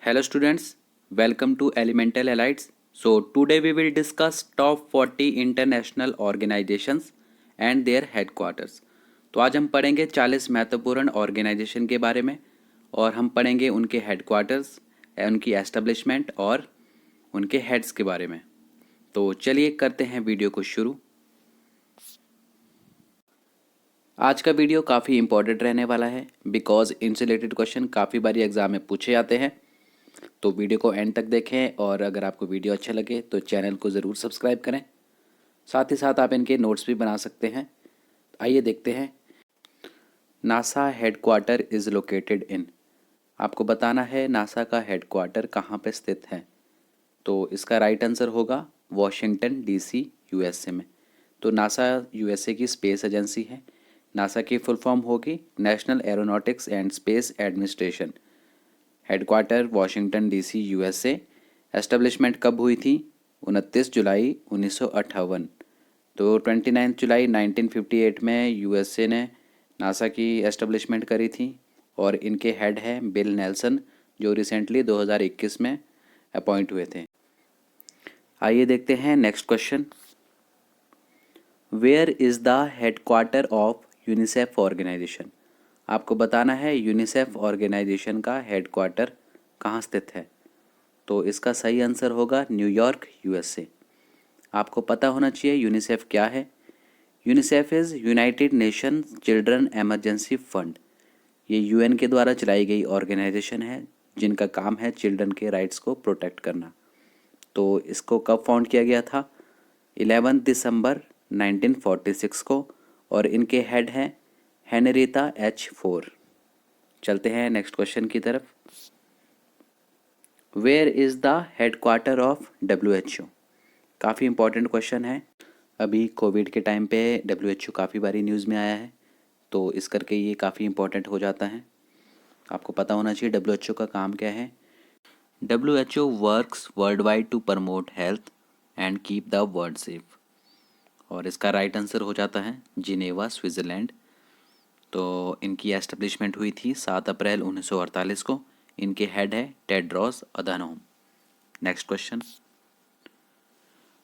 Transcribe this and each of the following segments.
Hello students, welcome to Elemental Elites. So today we will discuss top 40 international organizations and their headquarters. तो आज हम पढ़ेंगे 40 महत्वपूर्ण organisation के बारे में और हम पढ़ेंगे उनके हेडक्वार्टर्स, उनकी एस्टेब्लिशमेंट और उनके हेड्स के बारे में। तो चलिए करते हैं वीडियो को शुरू। आज का वीडियो काफ़ी इंपॉर्टेंट रहने वाला है बिकॉज इनसे रिलेटेड क्वेश्चन काफ़ी बारी एग्जाम में पूछे जाते हैं। तो वीडियो को एंड तक देखें और अगर आपको वीडियो अच्छा लगे तो चैनल को ज़रूर सब्सक्राइब करें। साथ ही साथ आप इनके नोट्स भी बना सकते हैं। आइए देखते हैं। NASA headquarter is located in. आपको बताना है नासा का हेडक्वार्टर कहाँ पे स्थित है। तो इसका राइट आंसर होगा वॉशिंगटन डीसी यूएसए में। तो नासा यूएसए की स्पेस एजेंसी है। नासा की फुल फॉर्म होगी national aeronautics and space administration. Headquarter Washington DC USA. Establishment कब हुई थी? 29 जुलाई 1958। तो 29 जुलाई 1958 में यूएसए ने नासा की एस्टेब्लिशमेंट करी थी और इनके हेड हैं बिल नेल्सन जो रिसेंटली 2021 में अपॉइंट हुए थे। आइए देखते हैं next question. Where is the headquarter of UNICEF organisation. आपको बताना है यूनिसेफ ऑर्गेनाइजेशन का हेडक्वार्टर कहाँ स्थित है। तो इसका सही आंसर होगा न्यूयॉर्क यूएसए। आपको पता होना चाहिए यूनिसेफ क्या है। UNICEF is United Nations children emergency fund. ये यूएन के द्वारा चलाई गई ऑर्गेनाइजेशन है जिनका काम है चिल्ड्रन के राइट्स को प्रोटेक्ट करना। तो इसको कब फाउंड किया गया था? 11 दिसंबर 1946 को और इनके हेड हैं हेनरिता एच फोर। चलते हैं नेक्स्ट क्वेश्चन की तरफ। Where is the headquarter of WHO। काफ़ी इंपॉर्टेंट क्वेश्चन है। अभी कोविड के टाइम पे WHO काफ़ी बारी न्यूज़ में आया है तो इस करके ये काफ़ी इंपॉर्टेंट हो जाता है। आपको पता होना चाहिए WHO का काम क्या है। WHO works world wide to promote health and keep the world safe. और इसका राइट आंसर हो जाता है जिनेवा स्विट्ज़रलैंड। तो इनकी एस्टेब्लिशमेंट हुई थी 7 अप्रैल 1948 को। इनके हेड है Tedros Adhanom. Next question.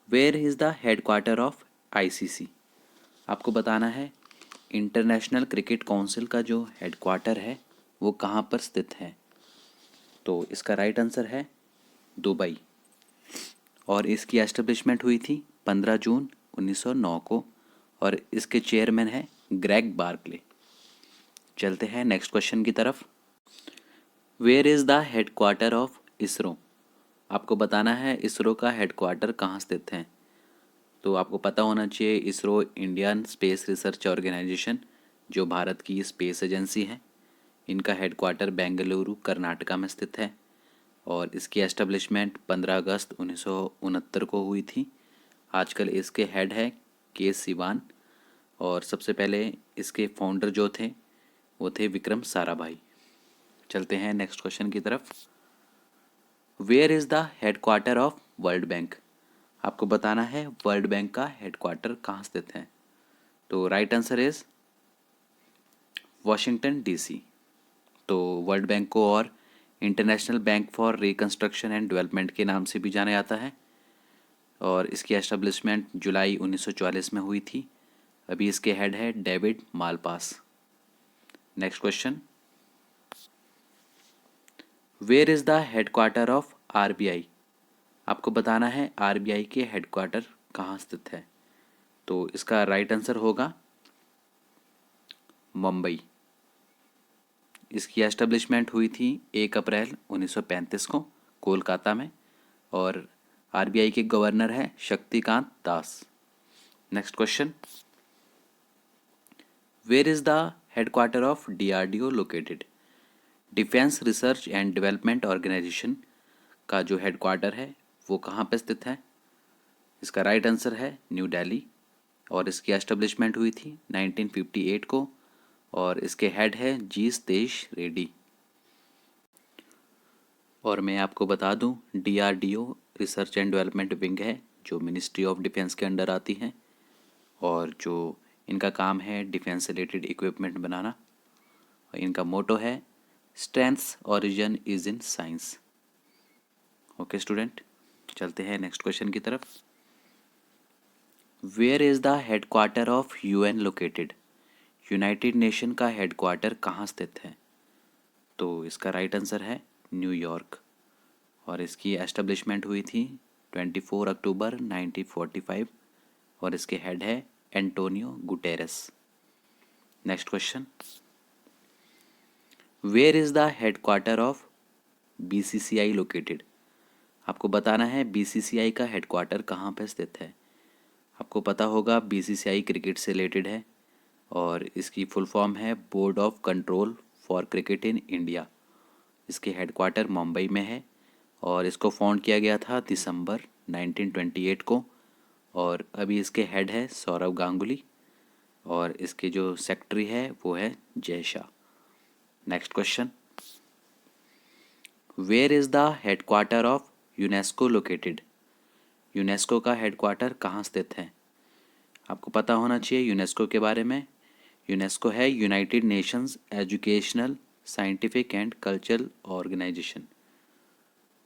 Where is the headquarter of ICC। आपको बताना है इंटरनेशनल क्रिकेट काउंसिल का जो हेडक्वार्टर है वो कहाँ पर स्थित है। तो इसका राइट आंसर है दुबई और इसकी एस्टेब्लिशमेंट हुई थी 15 जून 1909 को और इसके चेयरमैन है ग्रेग बार्कले। चलते हैं नेक्स्ट क्वेश्चन की तरफ। Where is the headquarter of ISRO. आपको बताना है इसरो का हेडक्वार्टर कहाँ स्थित है। तो आपको पता होना चाहिए ISRO Indian Space Research Organisation जो भारत की स्पेस एजेंसी है। इनका हेडक्वार्टर बेंगलुरु कर्नाटका में स्थित है और इसकी एस्टेब्लिशमेंट 15 अगस्त 1969 को हुई थी। आजकल इसके हेड है के सिवान और सबसे पहले इसके फाउंडर जो थे वो थे विक्रम साराभाई। चलते हैं नेक्स्ट क्वेश्चन की तरफ। Where is the headquarter of World Bank. आपको बताना है वर्ल्ड बैंक का हेडक्वार्टर कहाँ स्थित है। तो right answer is Washington DC. तो वर्ल्ड बैंक को और international bank for reconstruction and development के नाम से भी जाना जाता है और इसकी एस्टेब्लिशमेंट जुलाई 1944 में हुई थी। अभी इसके हेड है David Malpass. Next question. Where is the headquarter of RBI। आपको बताना है RBI के हेडक्वार्टर कहाँ स्थित है। तो इसका राइट आंसर होगा मुंबई। इसकी एस्टेब्लिशमेंट हुई थी 1 अप्रैल 1935 को कोलकाता में और RBI के गवर्नर हैं Shaktikanta Das. Next question. Where is the headquarter of DRDO located. Defence research and development organisation का जो हेडक्वार्टर है वो कहाँ पर स्थित है। इसका राइट आंसर है न्यू दिल्ली और इसकी एस्टेब्लिशमेंट हुई थी 1958 को और इसके हेड है जी सतीश रेड्डी। और मैं आपको बता दूं DRDO research and development wing है जो मिनिस्ट्री ऑफ डिफेंस के अंडर आती है और जो इनका काम है डिफेंस रिलेटेड इक्विपमेंट बनाना। और इनका मोटो है strengths origin is in science. Okay student, चलते हैं नेक्स्ट क्वेश्चन की तरफ। Where is the headquarter of UN located? United Nation का हेडक्वार्टर कहाँ स्थित है? तो इसका राइट आंसर है न्यूयॉर्क, और इसकी एस्टेब्लिशमेंट हुई थी 24 अक्टूबर 1945, और इसके हेड है Antonio Guterres. Next question, where is the headquarter of BCCI located? आपको बताना है बीसीसीआई का हेडक्वार्टर कहाँ पर स्थित है। आपको पता होगा बीसीसीआई क्रिकेट से रिलेटेड है, और इसकी फुल फॉर्म है board of control for cricket in India. इसके हेडक्वार्टर मुंबई में है, और इसको फाउंड किया गया था दिसंबर 1928 को, और अभी इसके हेड है सौरव गांगुली, और इसके जो सेक्रेटरी है वो है Jay Shah. Next question, where is the headquarter of UNESCO located? UNESCO का हेडक्वार्टर कहाँ स्थित है? आपको पता होना चाहिए यूनेस्को के बारे में। यूनेस्को है United Nations Educational, Scientific and Cultural Organisation.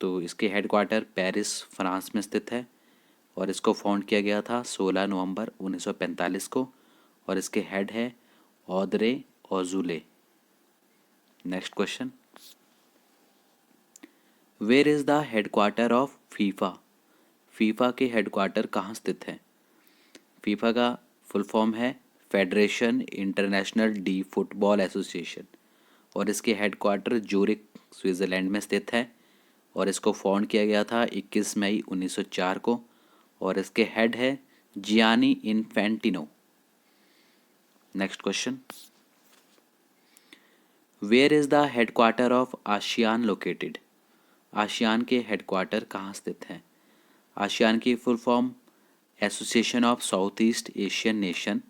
तो इसके हेडक्वार्टर पेरिस, फ्रांस में स्थित है, और इसको फाउंड किया गया था 16 नवंबर 1945 को, और इसके हेड है Audrey Azoulay. Next question, where is the headquarter of FIFA? FIFA के हेडक्वार्टर कहाँ स्थित है? फीफा का फुल फॉर्म है Federation International de Football Association, और इसके हेडक्वार्टर जूरिक, स्विट्ज़रलैंड में स्थित है, और इसको फाउंड किया गया था 21 मई 1904 को, और इसके हेड है Gianni Infantino. Next question, where is the headquarter of ASEAN located? ASEAN के हेडक्वार्टर कहाँ स्थित हैं? आसियान की full form Association of South East Asian Nation.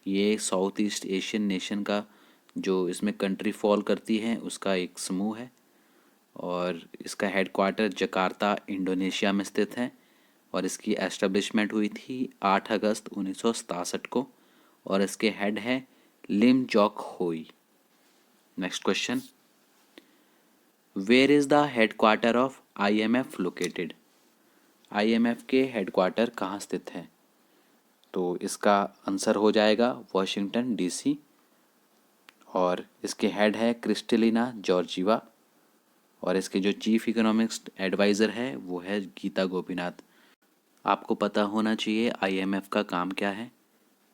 ये साउथ ईस्ट एशियन नेशन का जो इसमें कंट्री फॉल करती हैं उसका एक समूह है, और इसका हेडक्वार्टर जकार्ता, इंडोनेशिया में स्थित है, और इसकी एस्टेब्लिशमेंट हुई थी 8 अगस्त 1967 को, और इसके हेड है Lim Jock Hoi. Next question, where is the headquarter of IMF located? IMF के हेडक्वार्टर कहाँ स्थित है? तो इसका आंसर हो जाएगा वॉशिंगटन डीसी, और इसके हेड है क्रिस्टलिना जॉर्जिवा, और इसके जो चीफ इकोनॉमिक्स एडवाइज़र है वो है गीता गोपीनाथ। आपको पता होना चाहिए आईएमएफ का काम क्या है।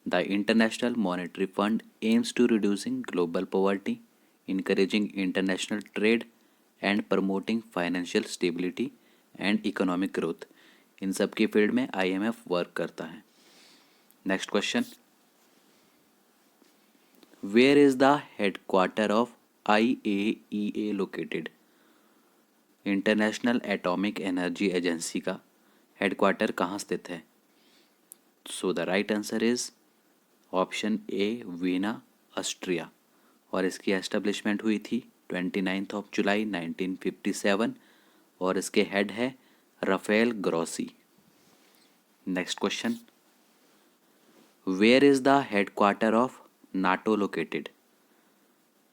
The International Monetary Fund aims to reducing global poverty, encouraging international trade and promoting financial stability and economic growth. इन सब की फील्ड में आईएमएफ वर्क करता है। Next question, where is the headquarter of IAEA located? International Atomic Energy Agency का headquarter कहाँ स्थित है? So the right answer is option A, Vienna, Austria, और इसकी एस्टेब्लिशमेंट हुई थी 29 जुलाई 1957, और इसके हेड है Rafael Grossi. Next question, where is the headquarter of NATO located?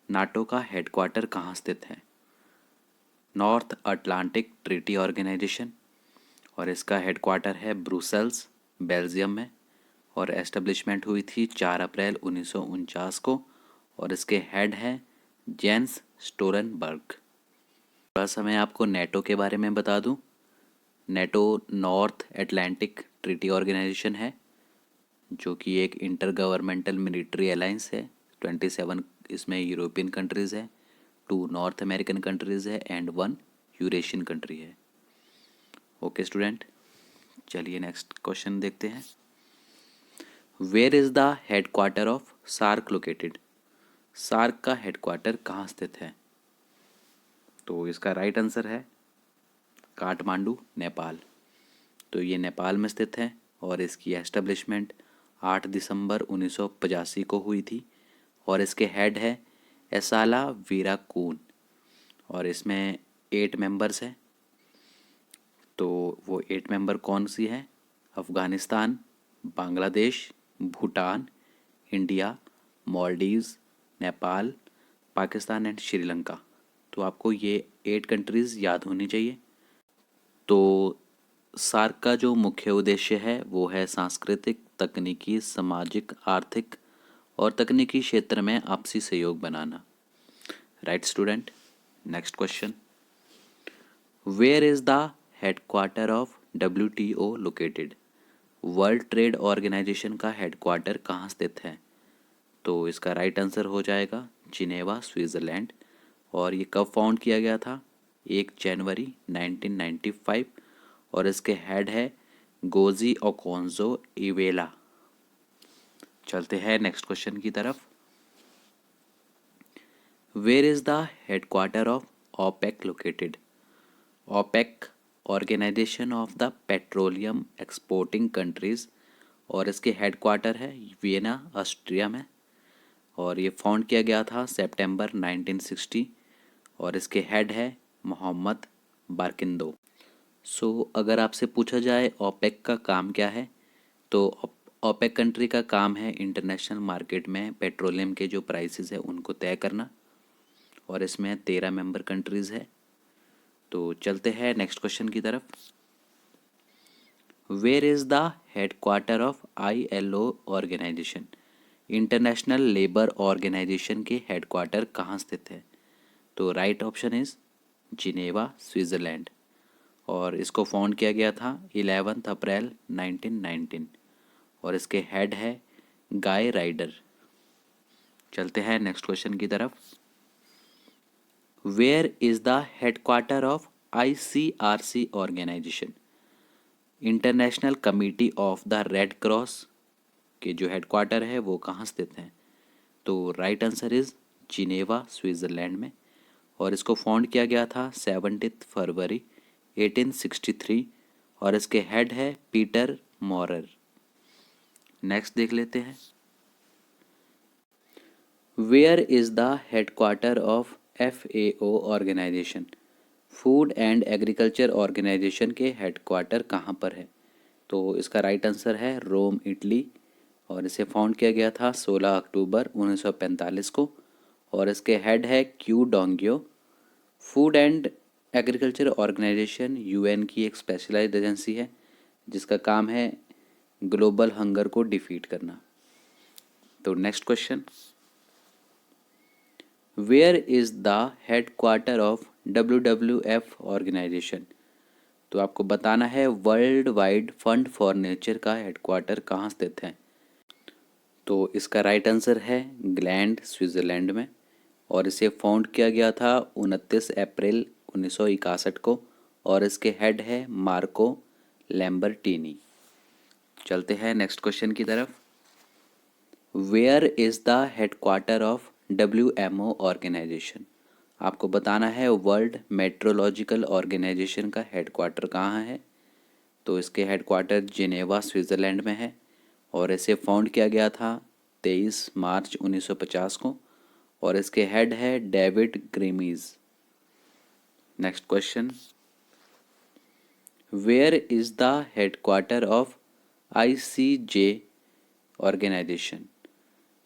NATO का हेडक्वार्टर कहाँ स्थित है? नॉर्थ अटलांटिक ट्रीटी ऑर्गेनाइजेशन, और इसका हेडक्वार्टर है ब्रुसेल्स, बेल्जियम में, और एस्टेब्लिशमेंट हुई थी 4 अप्रैल 1949 को, और इसके हेड हैं जेंस स्टोलनबर्ग। थोड़ा सा मैं आपको नेटो के बारे में बता दूं। NATO North Atlantic Treaty Organisation है, जो कि एक इंटर गवर्नमेंटल मिलिट्री अलायंस है। 27 इसमें यूरोपियन कंट्रीज़ है, 2 नॉर्थ अमेरिकन कंट्रीज़ है, एंड 1 यूरेशियन कंट्री है। ओके स्टूडेंट, चलिए नेक्स्ट क्वेश्चन देखते हैं। Where is the headquarter of SAARC located? SAARC का हेडक्वार्टर कहाँ स्थित है? तो इसका राइट आंसर है काठमांडू, नेपाल। तो ये नेपाल में स्थित है, और इसकी एस्टेब्लिशमेंट 8 दिसंबर 1985 को हुई थी, और इसके हेड है एसाला वीराकून, और इसमें 8 मेंबर्स हैं। तो वो 8 मेंबर कौन सी हैं? Afghanistan, Bangladesh, Bhutan, India, Maldives, Nepal, Pakistan and Sri Lanka. तो आपको ये 8 कंट्रीज़ याद होनी चाहिए। तो सार्क का जो मुख्य उद्देश्य है वो है सांस्कृतिक, तकनीकी, सामाजिक, आर्थिक और तकनीकी क्षेत्र में आपसी सहयोग बनाना। Right student. Next question, where is the headquarter of WTO located? World Trade Organisation का हेडक्वार्टर कहाँ स्थित है? तो इसका राइट आंसर हो जाएगा जिनेवा, स्विट्ज़रलैंड। और ये कब फाउंड किया गया था? 1 जनवरी 1995। और इसके हेड है गोजी ओकोंजो इवेला। चलते हैं नेक्स्ट क्वेश्चन की तरफ। Where is the headquarter of OPEC located? OPEC organisation of the petroleum exporting countries, और इसके हेडक्वार्टर है वियना, ऑस्ट्रिया में। और ये फाउंड किया गया था सितंबर 1960। और इसके हेड है मोहम्मद बारकिंदो। अगर आपसे पूछा जाए ओपेक का काम क्या है, तो ओपेक कंट्री का काम है इंटरनेशनल मार्केट में पेट्रोलियम के जो प्राइसेस है उनको तय करना। और इसमें 13 मेंबर कंट्रीज़ है। तो चलते हैं नेक्स्ट क्वेश्चन की तरफ। Where is the headquarter of ILO organisation? International Labour Organisation के हेडक्वार्टर कहाँ स्थित है? तो right option is Geneva, Switzerland. और इसको फाउंड किया गया था 11 अप्रैल 1919। और इसके हेड है गाय राइडर। चलते हैं नेक्स्ट क्वेश्चन की तरफ। Where is the headquarter of ICRC organisation? International Committee of the Red Cross के जो हेडक्वार्टर है वो कहाँ स्थित है? तो right answer is Geneva, Switzerland में। और इसको फाउंड किया गया था 17 फरवरी 1863। और इसके हेड है पीटर मॉरर। नेक्स्ट देख लेते हैं। Where is the headquarter of FAO organisation? Food and Agriculture Organisation के हेडक्वार्टर कहाँ पर है? तो इसका राइट आंसर है रोम, इटली। और इसे फाउंड किया गया था 16 अक्टूबर 1945 को। और इसके हेड है Qu Dongyu. Food and Agriculture Organisation UN की एक स्पेशलाइज्ड एजेंसी है जिसका काम है ग्लोबल हंगर को डिफीट करना। तो next question, where is the headquarter of WWF organisation? तो आपको बताना है World Wide Fund for Nature का हेडक्वार्टर कहाँ स्थित है? तो इसका राइट आंसर है ग्लैंड, स्विट्ज़रलैंड में। और इसे फाउंड किया गया था 29 अप्रैल 1961 को। और इसके हेड है मार्को लैम्बर्टिनी। चलते हैं नेक्स्ट क्वेश्चन की तरफ। Where is the headquarter of WMO organisation? आपको बताना है वर्ल्ड मेट्रोलॉजिकल ऑर्गेनाइजेशन का हेडक्वार्टर कहाँ है? तो इसके हेडक्वार्टर जिनेवा, स्विट्ज़रलैंड में है। और इसे फाउंड किया गया था 23 मार्च 1950 को। और इसके हेड है डेविड ग्रीमीज। Next question, where is the headquarter of ICJ organisation?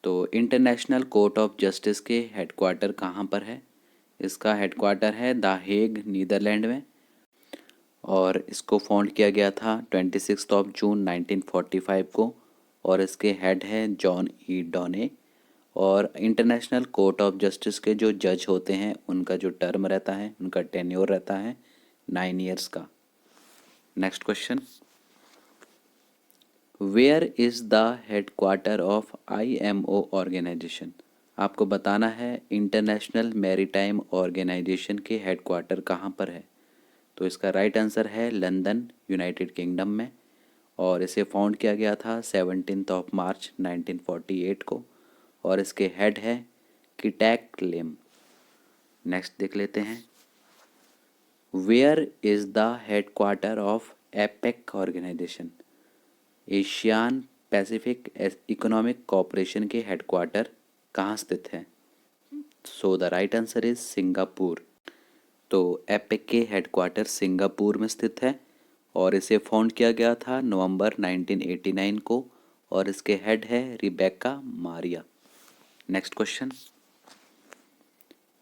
तो इंटरनेशनल कोर्ट ऑफ जस्टिस के हेडक्वार्टर कहाँ पर है? इसका हेडक्वार्टर है द हेग, नीदरलैंड में। और इसको फाउंड किया गया था 26 जून 1945 को। और इसके हेड है जॉन E डॉने। और इंटरनेशनल कोर्ट ऑफ जस्टिस के जो जज होते हैं उनका जो टर्म रहता है, उनका टेन्योर रहता है 9 ईयर्स का। Next question, where is the headquarter of IMO organisation? आपको बताना है इंटरनेशनल मैरीटाइम ऑर्गेनाइजेशन के हेडक्वार्टर कहाँ पर है? तो इसका राइट आंसर है लंदन, यूनाइटेड किंगडम में। और इसे फाउंड किया गया था 17 मार्च 1948 को। और इसके हेड है किटैक लेम। नेक्स्ट देख लेते हैं। Where is the headquarter of APEC organisation? Asian Pacific Economic Corporation के हेडक्वार्टर कहाँ स्थित है? The right answer is Singapore. तो APEC के हेडक्वार्टर सिंगापुर में स्थित है। और इसे फाउंड किया गया था नवंबर 1989 को। और इसके हेड है Rebecca Maria. Next question,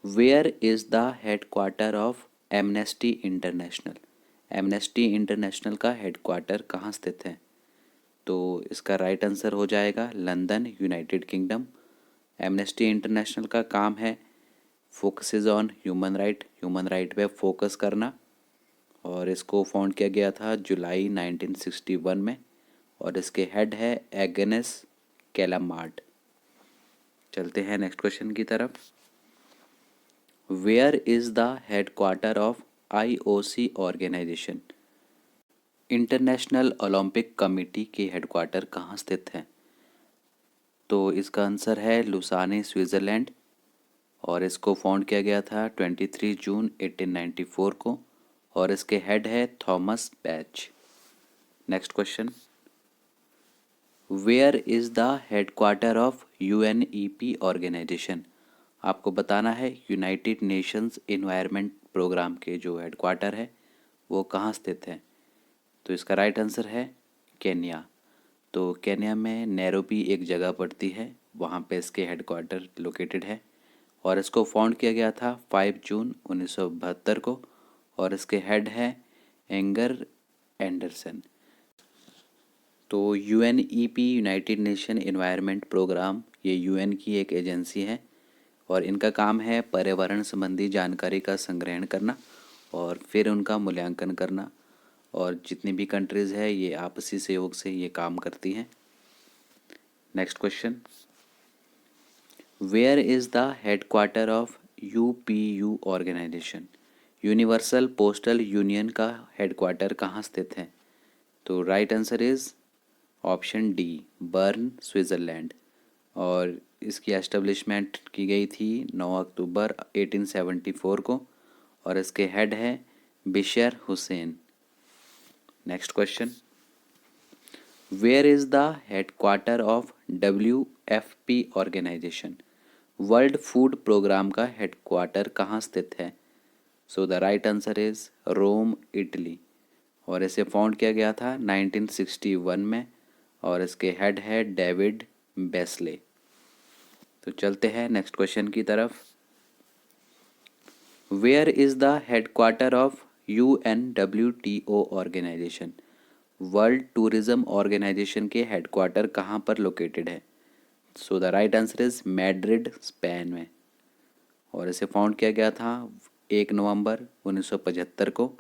where is the headquarter of Amnesty International? Amnesty International का हेडक्वार्टर कहाँ स्थित है? तो इसका राइट आंसर हो जाएगा London, United Kingdom. Amnesty International का काम है फोकसेस ऑन ह्यूमन राइट पे फोकस करना, और इसको फाउंड किया गया था जुलाई 1961 में, और इसके हेड है एगनेस कैलामार्ट। चलते हैं नेक्स्ट क्वेश्चन की तरफ। Where is the headquarter of IOC organisation? International Olympic Committee के हेडक्वार्टर कहाँ स्थित है? तो इसका आंसर है लुसाने, स्विट्ज़रलैंड, और इसको फाउंड किया गया था 23 जून 1894 को, और इसके हेड है Thomas Bach. Next question, where is the headquarter of UNEP organisation? आपको बताना है यूनाइटेड नेशंस इन्वायरमेंट प्रोग्राम के जो हेडक्वार्टर है वो कहाँ स्थित है? तो इसका राइट आंसर है केन्या। तो केन्या में नैरोबी एक जगह पड़ती है, वहाँ पे इसके हेडक्वार्टर लोकेटेड है, और इसको फाउंड किया गया था 5 जून 1972 को, और इसके हेड है एंगर एंडरसन। तो UNEP United Nation Environment Programme, ये UN की एक एजेंसी है, और इनका काम है पर्यावरण संबंधी जानकारी का संग्रहण करना और फिर उनका मूल्यांकन करना, और जितनी भी कंट्रीज़ है ये आपसी सहयोग से ये काम करती हैं। Next question, where is the headquarter of UPU organisation? Universal Postal Union का हेडक्वार्टर कहाँ स्थित है? तो right answer is option D, Bern, Switzerland, और इसकी एस्टेब्लिशमेंट की गई थी 9 अक्टूबर 1874 को, और इसके हेड है Bishar Hussein. Next question, where is the headquarter of WFP organisation? World Food Programme का हेडक्वार्टर कहाँ स्थित है? So the right answer is Rome, Italy, और इसे फाउंड किया गया था 1961 में, और इसके हेड है डेविड बेस्ले। तो चलते हैं नेक्स्ट क्वेश्चन की तरफ। Where is the headquarter of UNWTO organisation? World Tourism Organisation के हेडक्वार्टर कहाँ पर लोकेटेड है? So the right answer is Madrid, Spain में, और इसे फाउंड किया गया था 1 नवंबर 1975 को,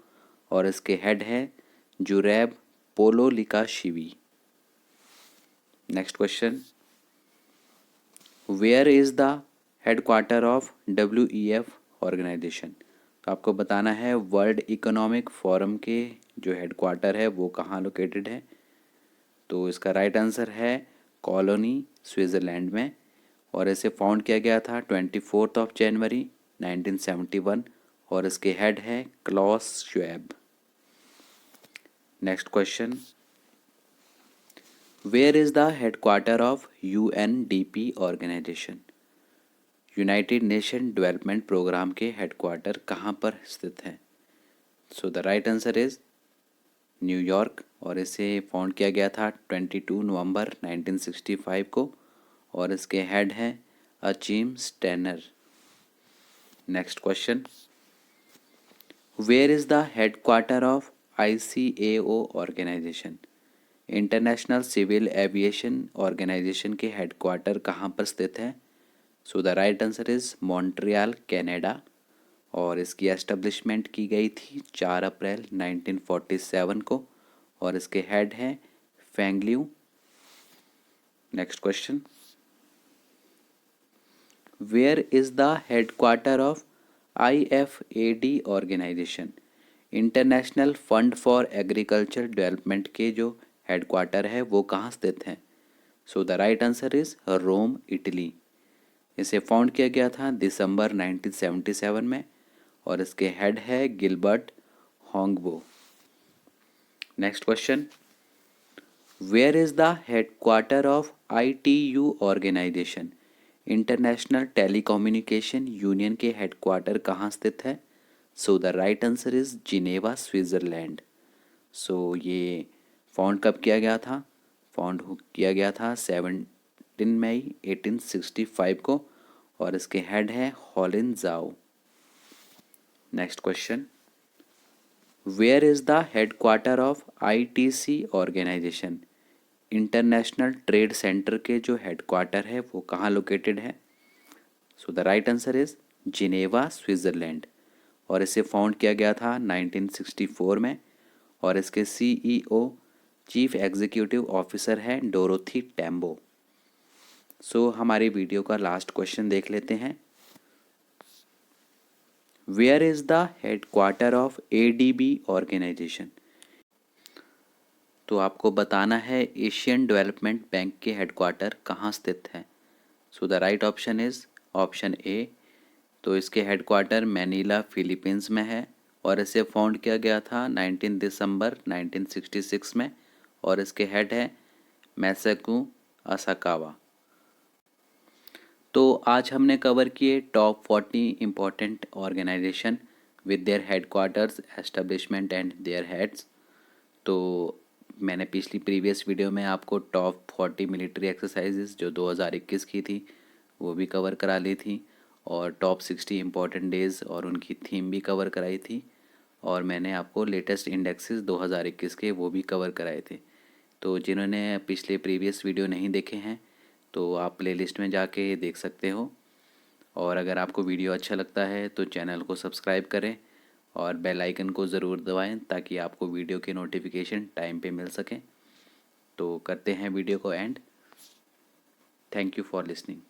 और इसके हेड है Zurab Pololikashvili. Next question, where is the headquarter of WEF organisation? तो आपको बताना है वर्ल्ड इकोनॉमिक फोरम के जो हेडक्वार्टर है वो कहाँ लोकेटेड है? तो इसका राइट आंसर है कॉलोनी, स्विट्ज़रलैंड में, और इसे फाउंड किया गया था 24 जनवरी 1971, और इसके हेड है Klaus Schwab. Next question, where is the headquarter of UNDP organisation? United Nation Development Programme के हेडक्वार्टर कहाँ पर स्थित है? So the right answer is New York, और इसे फाउंड किया गया था 22 नवंबर 1965 को, और इसके हेड हैं Achim Steiner. Next question, where is the headquarter of ICAO organisation? International Civil Aviation Organisation के हेडक्वार्टर कहाँ पर स्थित है? So the right answer is Montreal, Canada, और इसकी एस्टेब्लिशमेंट की गई थी 4 अप्रैल 1947 को, और इसके हेड हैं Fengliu. Next question, where is the headquarter of IFAD organisation? International Fund for Agriculture Development के जो हेडक्वार्टर है वो कहाँ स्थित है? So the right answer is Rome, Italy. इसे फाउंड किया गया था दिसंबर 1977 में, और इसके हेड है Gilbert Houngbo. Next question, where is the headquarter of ITU organisation? International Telecommunication Union के हेडक्वार्टर कहाँ स्थित है? So the right answer is Geneva, Switzerland. So ये फाउंड कब किया गया था? फाउंड किया गया था 17 मई 1865 को, और इसके हेड है हॉलिन जाओ। Next question, where is the headquarter of ITC organisation. International trade centre के जो हेडक्वार्टर है वो कहाँ लोकेटेड है? So the right answer is Geneva, Switzerland. और इसे फाउंड किया गया था 1964 में। और इसके CEO, चीफ एग्जीक्यूटिव ऑफिसर हैं डोरोथी टैम्बो। सो हमारी वीडियो का लास्ट क्वेश्चन देख लेते हैं। Where is the headquarter of ADB organisation. तो आपको बताना है एशियन डेवलपमेंट बैंक के हेडक्वार्टर कहाँ स्थित है। So the right option is option A. तो इसके हेडक्वार्टर मैनीला, फिलीपींस में है। और इसे फाउंड किया गया था 19 दिसंबर 1966 में। और इसके हेड है मैसाकू असाकावा। तो आज हमने कवर किए top 40 important organisation with their headquarters, establishment and their heads. तो मैंने पिछली प्रीवियस वीडियो में आपको टॉप 40 मिलिट्री एक्सरसाइजेस जो 2021 की थी वो भी कवर करा ली थी। और टॉप 60 इम्पोर्टेंट डेज़ और उनकी थीम भी कवर कराई थी। और मैंने आपको लेटेस्ट इंडेक्सेस 2021 के वो भी कवर कराए थे। तो जिन्होंने पिछले प्रीवियस वीडियो नहीं देखे हैं तो आप प्लेलिस्ट में जाके देख सकते हो। और अगर आपको वीडियो अच्छा लगता है तो चैनल को सब्सक्राइब करें और बेल आइकन को ज़रूर दबाएं ताकि आपको वीडियो की नोटिफिकेशन टाइम पे मिल सके। तो करते हैं वीडियो को and. Thank you for listening.